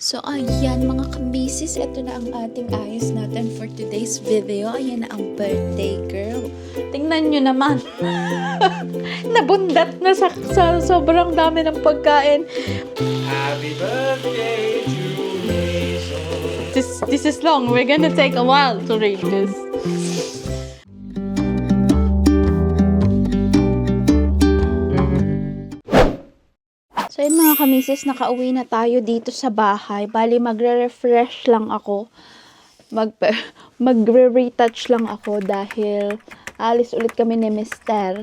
So, ayan mga kamisis, ito na ang ating ayos natin for today's video. Ayan na ang birthday girl. Tingnan nyo naman. Nabundat na sa sobrang dami ng pagkain. Happy birthday to me. This is long. We're gonna take a while to read this. So yun mga kamisis, nakauwi na tayo dito sa bahay. Bali magre-refresh lang ako. Magre-retouch lang ako dahil alis ulit kami ni Mister.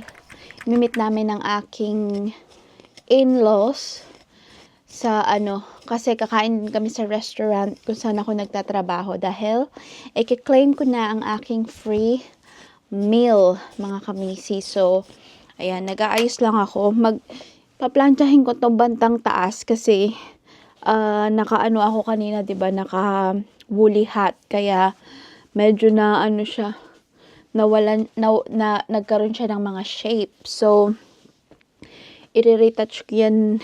Mimit namin ng aking in-laws sa kasi kakain kami sa restaurant kung saan ako nagtatrabaho dahil i-claim ko na ang aking free meal mga kamisis. So ayan, nag-aayos lang ako. Paplantsahin ko tong bantang taas kasi nakaano ako kanina, 'di ba? Naka woolly hat kaya medyo na siya nawalan nagkaroon siya ng mga shape. So i-retouch ko 'yan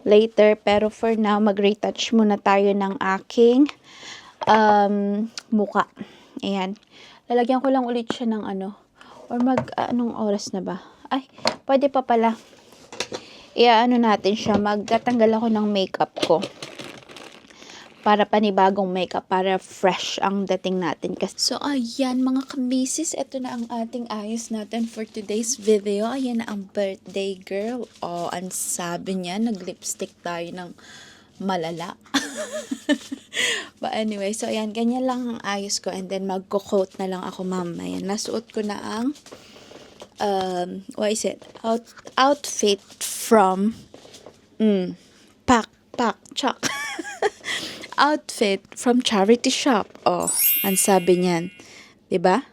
later, pero for now mag-retouch muna tayo ng aking muka. Ayan. Lalagyan ko lang ulit siya ng or anong oras na ba? Ay, pwede pa pala. Natin siya, magtatanggal ako ng makeup ko para panibagong makeup, para fresh ang dating natin. So ayan mga kamisis, ito na ang ating ayos natin for today's video. Ayan na ang birthday girl. Oh, ang sabi niya, nag-lipstick tayo ng malala. But anyway, so ayan, ganyan lang ang ayos ko, and then magko-coat na lang ako mamaya. Nasuot ko na ang what is it? Outfit from Chak. Outfit from charity shop. Oh, ang sabi niyan. 'Di ba?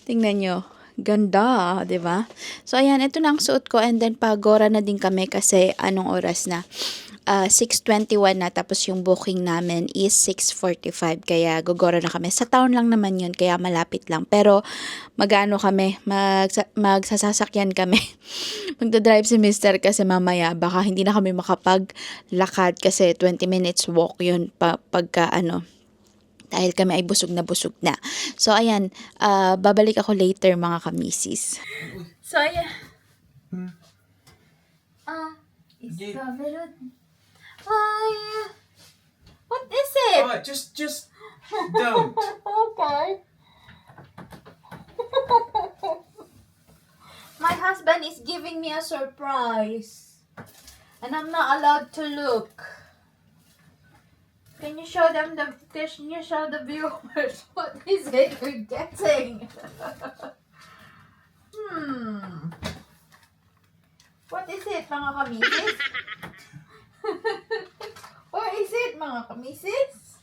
Tingnan nyo. Ganda, 'di ba? So ayan, ito na ang suot ko, and then pagora na din kami kasi anong oras na? 6:21 na, tapos yung booking namin is 6:45, kaya gogora na kami. Sa town lang naman yun, kaya malapit lang. Pero kami, magsasasakyan kami. Magdadrive si Mister kasi mamaya baka hindi na kami makapaglakad kasi 20 minutes walk yun pagka dahil kami ay busog na busog na. So ayan, babalik ako later mga kamisis. So ayan. It's Why? What is it? Alright, just don't. Okay. My husband is giving me a surprise, and I'm not allowed to look. Can you show the viewers what is it you're getting? What is it, mga kamisis? What is it, mga kamisis?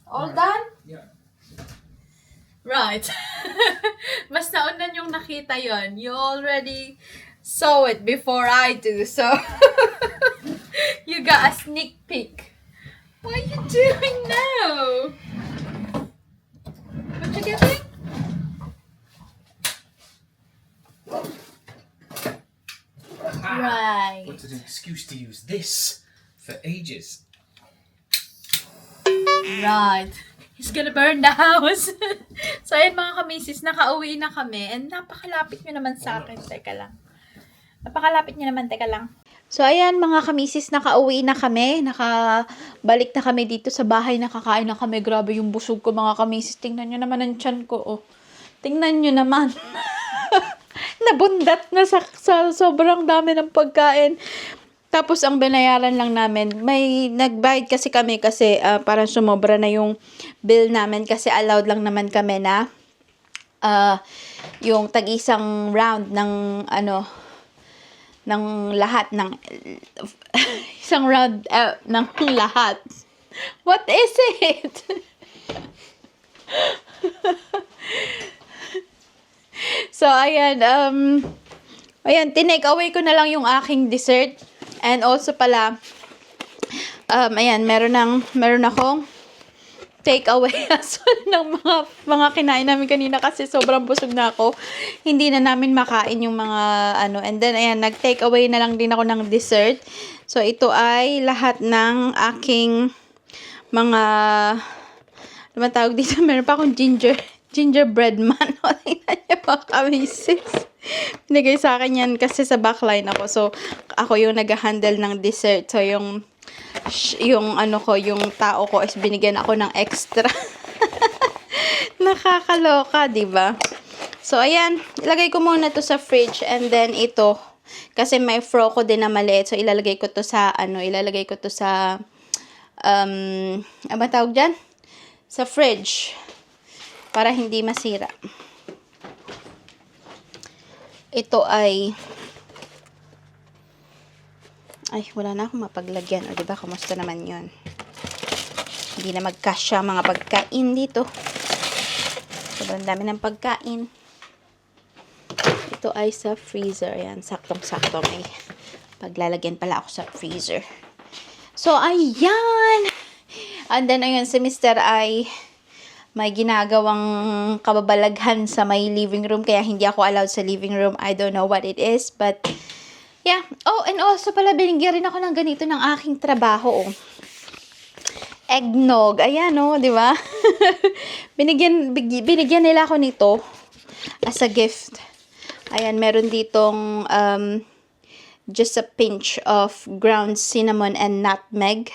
All done? Yeah. Right. Mas naunan yung nakita yon. You already saw it before I do, so you got a sneak peek. What are you doing now? What you getting? Right. Wanted an excuse to use this for ages. Right. He's gonna burn the house. So, ayun mga kamisis, nakauwi na kami. And napakalapit nyo naman sa akin. Teka lang. So, ayan mga kamisis, nakauwi na kami. Nakabalik na kami dito sa bahay. Nakakain na kami. Grabe yung busog ko mga kamisis. Tingnan nyo naman ang tiyan ko. Oh. Tingnan nyo naman. Nabundat na sa sobrang dami ng pagkain. Tapos ang binayaran lang namin, may nagbayad kasi kami kasi parang sumobra na yung bill namin kasi allowed lang naman kami na yung tag-isang round ng ng lahat ng isang round ng lahat. What is it? So ayan, tinake away ko na lang yung aking dessert. And also pala, ayan, meron akong take away as well ng mga kinain namin kanina kasi sobrang busog na ako. Hindi na namin makain yung mga ano. And then, ayan, nag-take away na lang din ako ng dessert. So, ito ay lahat ng aking mga, ano ba tawag dito? Meron pa akong gingerbread man. O, tingnan niyo mga kamisis. Binigay sa akin yan kasi sa backline ako. So, ako yung nag-handle ng dessert. So, yung ano ko, yung tao ko is binigyan ako ng extra. Nakakaloka, 'di ba? So ayan, ilagay ko muna 'to sa fridge and then ito kasi may fro ko din na maliit. So ilalagay ko 'to sa ano ba tawag diyan? Sa fridge para hindi masira. Ito ay wala na akong mapaglagyan. O, diba? Kumusta naman yun? Hindi na magkasya mga pagkain dito. Sobrang dami ng pagkain. Ito ay sa freezer. Ayan, saktong-sakto. May paglalagyan pala ako sa freezer. So, ayan! And then, ayun, si Mr. ay may ginagawang kababalaghan sa may living room. Kaya hindi ako allowed sa living room. I don't know what it is, but yeah. Oh, and also pala, binigyan rin ako ng ganito ng aking trabaho. Oh. Eggnog. Ayan, oh, di ba? binigyan nila ako nito as a gift. Ayan, meron ditong just a pinch of ground cinnamon and nutmeg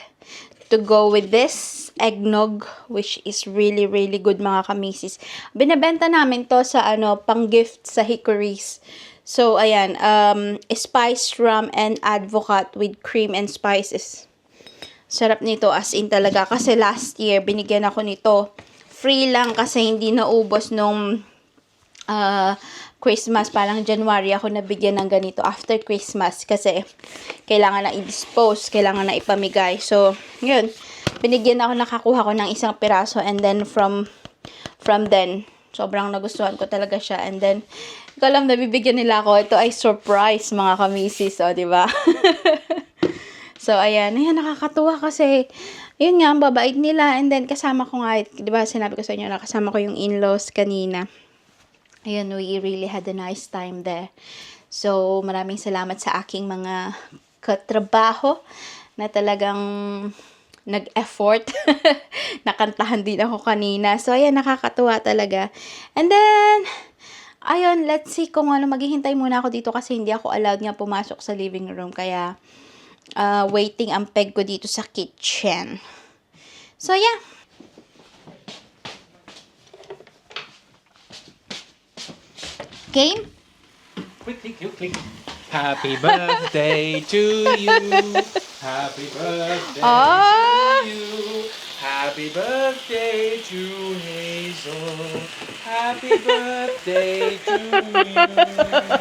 to go with this eggnog, which is really, really good, mga kamisis. Binebenta namin to sa pang-gift sa Hickories. So, ayan, spiced rum and advocaat with cream and spices. Sarap nito as in talaga. Kasi last year, binigyan ako nito. Free lang kasi hindi naubos nung Christmas. Parang January ako nabigyan ng ganito after Christmas. Kasi kailangan na i-dispose, kailangan na ipamigay. So, yun. Binigyan ako, nakakuha ko ng isang piraso. And then, from then, sobrang nagustuhan ko talaga siya. And then, ikaw lang nabibigyan nila ako. Ito ay surprise, mga kamisis. O, diba? So, ayan. Ayan, nakakatuwa kasi, yun nga, ang babait nila. And then, kasama ko nga, diba, sinabi ko sa inyo na kasama ko yung in-laws kanina. Ayan, we really had a nice time there. So, maraming salamat sa aking mga katrabaho na talagang nag-effort. Nakantahan din ako kanina. So, ayan, nakakatuwa talaga. And then, ayun, let's see kung ano. Maghihintay muna ako dito kasi hindi ako allowed nga pumasok sa living room. Kaya, waiting ang peg ko dito sa kitchen. So, yeah. Game? Quickly. Happy birthday to you. Happy birthday to you. Happy birthday to Hazel. Happy birthday to you.